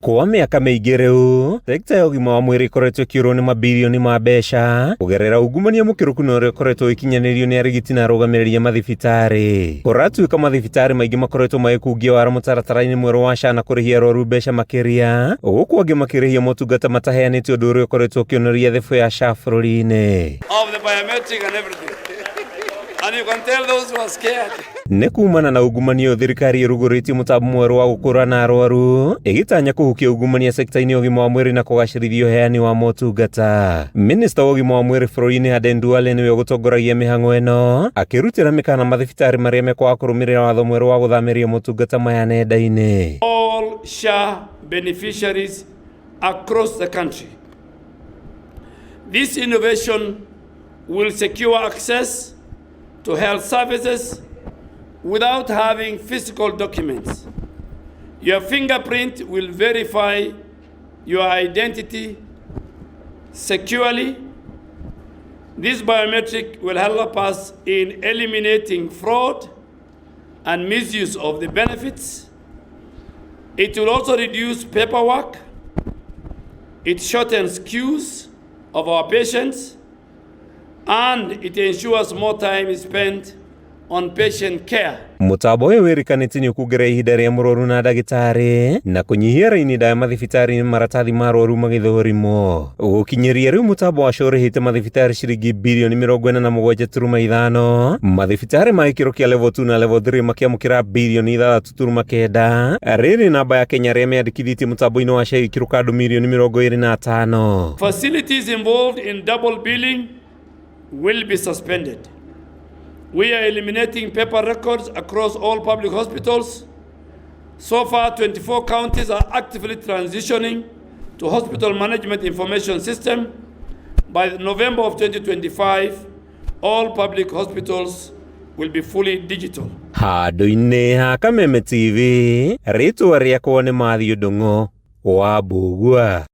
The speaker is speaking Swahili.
Kwa miaka mĩingĩ rĩu, sekta ya ũgima wa mwĩrĩ ĩkoretwo ĩkĩũrwo nĩ mabilioni ma mbeca kũgerera ungumania mũkĩrũku na ũrĩa ũkoretwo ũkinyanĩrio nĩ arigiti na arũgamĩrĩri a mathibitarĩ. Kũratuĩka mathibitarĩ maingĩ makoretwo magĩkungia wara mũtaratara-inĩ mwerũ wa SHA na kũrĩhia arwaru mbeca makĩria, gũkũ angĩ makĩrĩhia motungata mataheanĩtio, ũndũ ũrĩa ũkoretwo ũkĩonoria thĩbũ ya SHA bũrũri-inĩ. And you can tell those who are scared. Nĩ kumana na ungumania thirikari ĩrugũrĩtie mũtambo mwerũ wa gũkũrana arwaru, ĩgĩtanya kũhukia ungumania sekta-inĩ ya ũgima wa mwĩrĩ na kũgacĩrithia ũheani wa motungata. Minista wa ũgima wa mwĩrĩ bũrũri-inĩ Adan Duale nĩwe ũgũtongoragia mĩhang'o ĩno, akĩrutĩra mĩkana mathibitarĩ marĩa mekwaga kũrũmĩrĩra watho mwerũ wa gũthamĩria motungata maya nenda-inĩ. All SHA beneficiaries across the country. This innovation will secure access to health services without having physical documents. Your fingerprint will verify your identity securely. This biometric will help us in eliminating fraud and misuse of the benefits. It will also reduce paperwork. It shortens queues of our patients, and it ensures more time is spent on patient care. Mũtambo ũyũ wĩrĩkanĩte nĩ ũkũongerera ihinda rĩa mũrwaru na ndagĩtarĩ na kũnyihia raini ndaya mathibitarĩ maratathi ma arwaru magĩthũrimwo. Gũkinyĩria rĩu mũtambo wa SHA ũrĩhĩte mathibitarĩ ciringi bilioni 47.5, mathibitarĩ ma gĩkĩro kĩa level 2 na level 3 makĩamũkĩra bilioni 6.9. Rĩrĩ namba ya Kenya arĩa meyandĩkithĩtie mũtambo-inĩ wa SHA ikĩrũka andũ milioni 25. Facilities involved in double billing will be suspended. We are eliminating paper records across all public hospitals. So far, 24 counties are actively transitioning to hospital management information system. By November of 2025, all public hospitals will be fully digital. Handũ-inĩ ha Kameme TV, rĩtwa rĩakwa nĩ Mathiũ Ndung'u wa Mbugua.